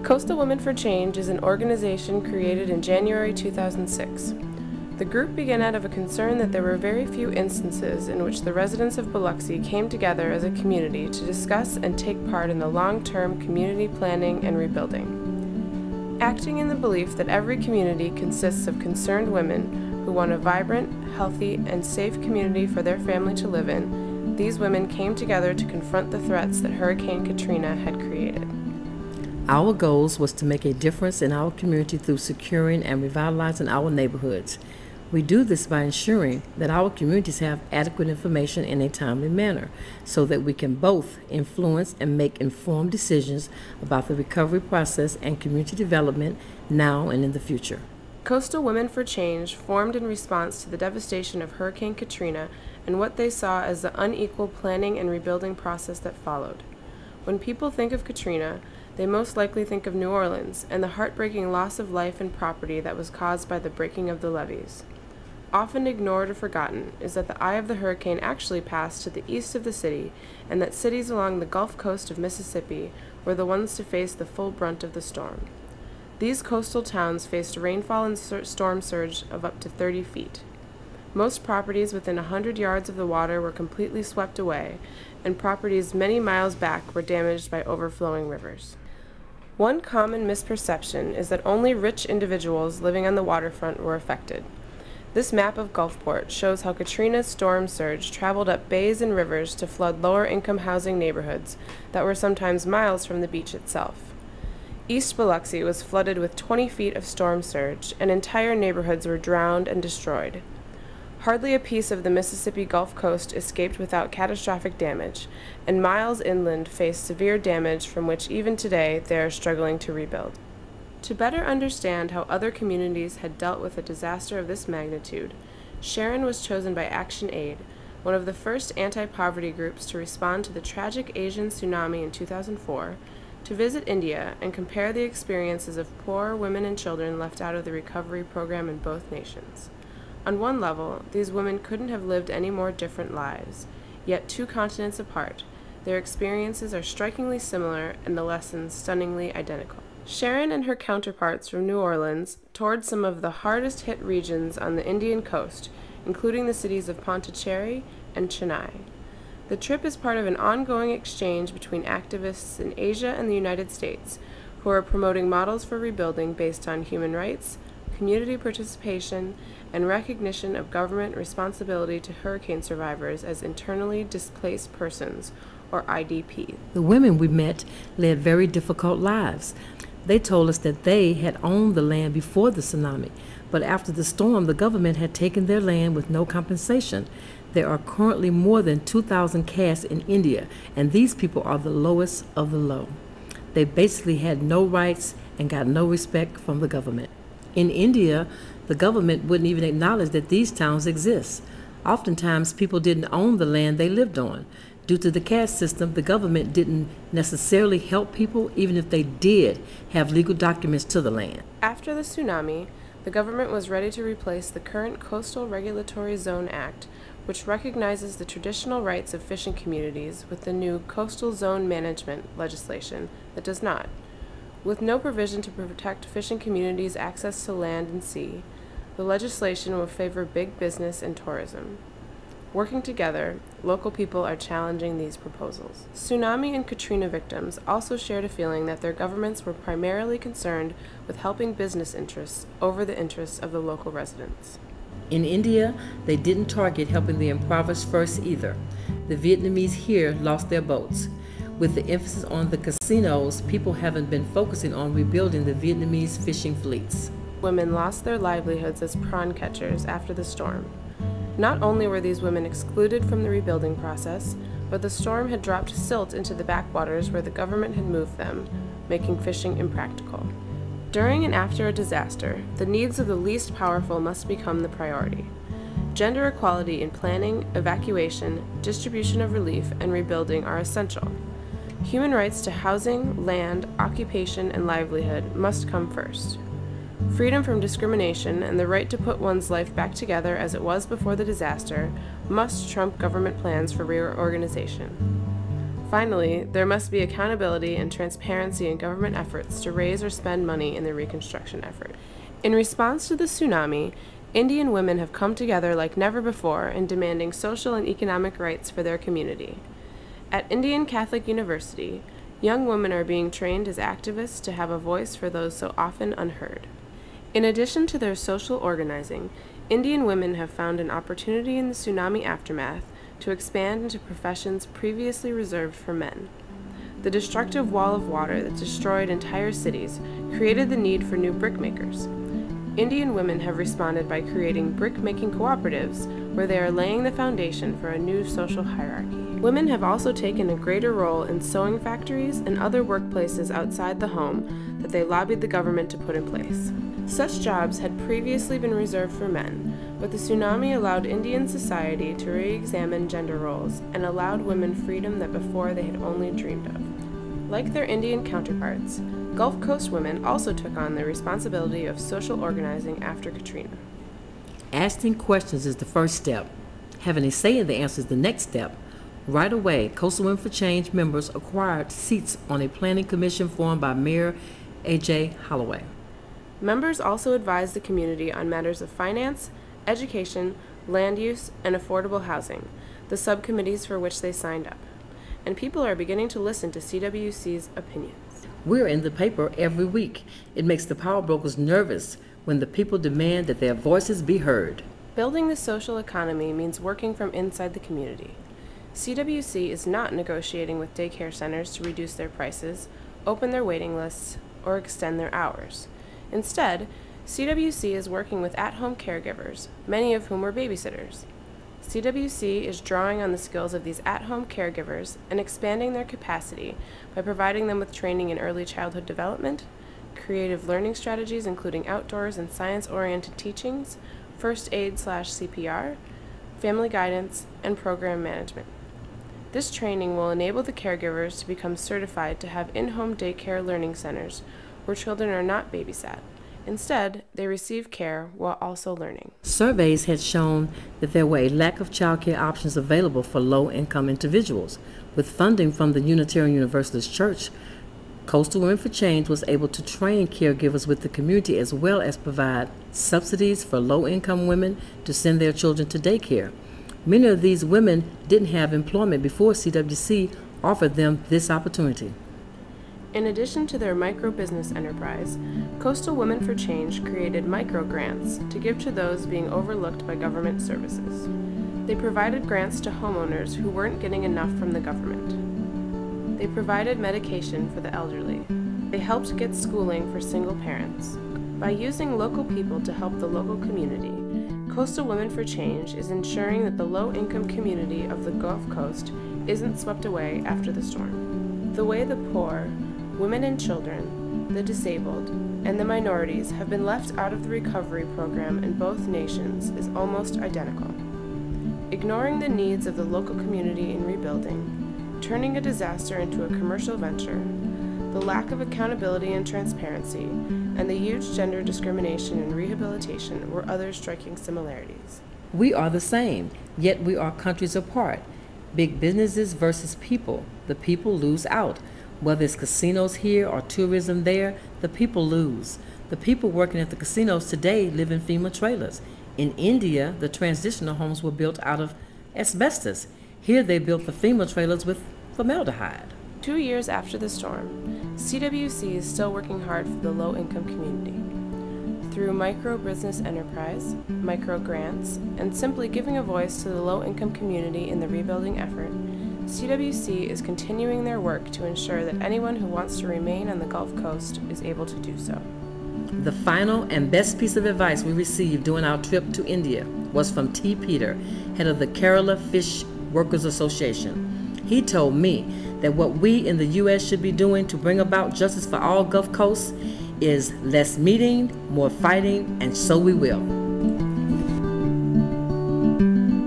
Coastal Women for Change is an organization created in January 2006. The group began out of a concern that there were very few instances in which the residents of Biloxi came together as a community to discuss and take part in the long-term community planning and rebuilding. Acting in the belief that every community consists of concerned women who want a vibrant, healthy, and safe community for their family to live in, these women came together to confront the threats that Hurricane Katrina had created. Our goals was to make a difference in our community through securing and revitalizing our neighborhoods. We do this by ensuring that our communities have adequate information in a timely manner so that we can both influence and make informed decisions about the recovery process and community development now and in the future. Coastal Women for Change formed in response to the devastation of Hurricane Katrina and what they saw as the unequal planning and rebuilding process that followed. When people think of Katrina, they most likely think of New Orleans and the heartbreaking loss of life and property that was caused by the breaking of the levees. Often ignored or forgotten is that the eye of the hurricane actually passed to the east of the city, and that cities along the Gulf Coast of Mississippi were the ones to face the full brunt of the storm. These coastal towns faced rainfall and storm surge of up to 30 feet. Most properties within 100 yards of the water were completely swept away, and properties many miles back were damaged by overflowing rivers. One common misperception is that only rich individuals living on the waterfront were affected. This map of Gulfport shows how Katrina's storm surge traveled up bays and rivers to flood lower-income housing neighborhoods that were sometimes miles from the beach itself. East Biloxi was flooded with 20 feet of storm surge, and entire neighborhoods were drowned and destroyed. Hardly a piece of the Mississippi Gulf Coast escaped without catastrophic damage, and miles inland faced severe damage from which even today they are struggling to rebuild. To better understand how other communities had dealt with a disaster of this magnitude, Sharon was chosen by Action Aid, one of the first anti-poverty groups to respond to the tragic Asian tsunami in 2004, to visit India and compare the experiences of poor women and children left out of the recovery program in both nations. On one level, these women couldn't have lived any more different lives, yet 2 continents apart, their experiences are strikingly similar and the lessons stunningly identical. Sharon and her counterparts from New Orleans toured some of the hardest hit regions on the Indian coast, including the cities of Pondicherry and Chennai. The trip is part of an ongoing exchange between activists in Asia and the United States, who are promoting models for rebuilding based on human rights, community participation, and recognition of government responsibility to hurricane survivors as internally displaced persons, or IDP. The women we met led very difficult lives. They told us that they had owned the land before the tsunami, but after the storm, the government had taken their land with no compensation. There are currently more than 2,000 castes in India, and these people are the lowest of the low. They basically had no rights and got no respect from the government. In India, the government wouldn't even acknowledge that these towns exist. Oftentimes, people didn't own the land they lived on. Due to the caste system, the government didn't necessarily help people, even if they did have legal documents to the land. After the tsunami, the government was ready to replace the current Coastal Regulatory Zone Act, which recognizes the traditional rights of fishing communities, with the new Coastal Zone Management legislation that does not. With no provision to protect fishing communities' access to land and sea, the legislation will favor big business and tourism. Working together, local people are challenging these proposals. Tsunami and Katrina victims also shared a feeling that their governments were primarily concerned with helping business interests over the interests of the local residents. In India, they didn't target helping the impoverished first either. The Vietnamese here lost their boats. With the emphasis on the casinos, people haven't been focusing on rebuilding the Vietnamese fishing fleets. Women lost their livelihoods as prawn catchers after the storm. Not only were these women excluded from the rebuilding process, but the storm had dropped silt into the backwaters where the government had moved them, making fishing impractical. During and after a disaster, the needs of the least powerful must become the priority. Gender equality in planning, evacuation, distribution of relief, and rebuilding are essential. Human rights to housing, land, occupation, and livelihood must come first. Freedom from discrimination and the right to put one's life back together as it was before the disaster must trump government plans for reorganization. Finally, there must be accountability and transparency in government efforts to raise or spend money in the reconstruction effort. In response to the tsunami, Indian women have come together like never before in demanding social and economic rights for their community. At Indian Catholic University, young women are being trained as activists to have a voice for those so often unheard. In addition to their social organizing, Indian women have found an opportunity in the tsunami aftermath to expand into professions previously reserved for men. The destructive wall of water that destroyed entire cities created the need for new brickmakers. Indian women have responded by creating brick-making cooperatives where they are laying the foundation for a new social hierarchy. Women have also taken a greater role in sewing factories and other workplaces outside the home that they lobbied the government to put in place. Such jobs had previously been reserved for men, but the tsunami allowed Indian society to re-examine gender roles and allowed women freedom that before they had only dreamed of. Like their Indian counterparts, Gulf Coast women also took on the responsibility of social organizing after Katrina. Asking questions is the first step. Having a say in the answer is the next step. Right away, Coastal Women for Change members acquired seats on a planning commission formed by Mayor A.J. Holloway. Members also advised the community on matters of finance, education, land use, and affordable housing, the subcommittees for which they signed up. And people are beginning to listen to CWC's opinions. We're in the paper every week. It makes the power brokers nervous when the people demand that their voices be heard. Building the social economy means working from inside the community. CWC is not negotiating with daycare centers to reduce their prices, open their waiting lists, or extend their hours. Instead, CWC is working with at-home caregivers, many of whom are babysitters. CWC is drawing on the skills of these at-home caregivers and expanding their capacity by providing them with training in early childhood development, creative learning strategies including outdoors and science-oriented teachings, first aid/CPR, family guidance, and program management. This training will enable the caregivers to become certified to have in-home daycare learning centers where children are not babysat. Instead, they receive care while also learning. Surveys had shown that there were a lack of childcare options available for low-income individuals. With funding from the Unitarian Universalist Church, Coastal Women for Change was able to train caregivers with the community as well as provide subsidies for low-income women to send their children to daycare. Many of these women didn't have employment before CWC offered them this opportunity. In addition to their micro-business enterprise, Coastal Women for Change created micro-grants to give to those being overlooked by government services. They provided grants to homeowners who weren't getting enough from the government. They provided medication for the elderly. They helped get schooling for single parents. By using local people to help the local community, Coastal Women for Change is ensuring that the low-income community of the Gulf Coast isn't swept away after the storm. The way the poor, women and children, the disabled, and the minorities have been left out of the recovery program in both nations is almost identical. Ignoring the needs of the local community in rebuilding, turning a disaster into a commercial venture, the lack of accountability and transparency, and the huge gender discrimination in rehabilitation were other striking similarities. We are the same, yet we are countries apart. Big businesses versus people. The people lose out. Whether it's casinos here or tourism there, the people lose. The people working at the casinos today live in FEMA trailers. In India, the transitional homes were built out of asbestos. Here they built the FEMA trailers with formaldehyde. 2 years after the storm, CWC is still working hard for the low-income community. Through micro-business enterprise, micro-grants, and simply giving a voice to the low-income community in the rebuilding effort, CWC is continuing their work to ensure that anyone who wants to remain on the Gulf Coast is able to do so. The final and best piece of advice we received during our trip to India was from T. Peter, head of the Kerala Fish Workers Association. He told me that what we in the U.S. should be doing to bring about justice for all Gulf Coast is less meeting, more fighting, and so we will.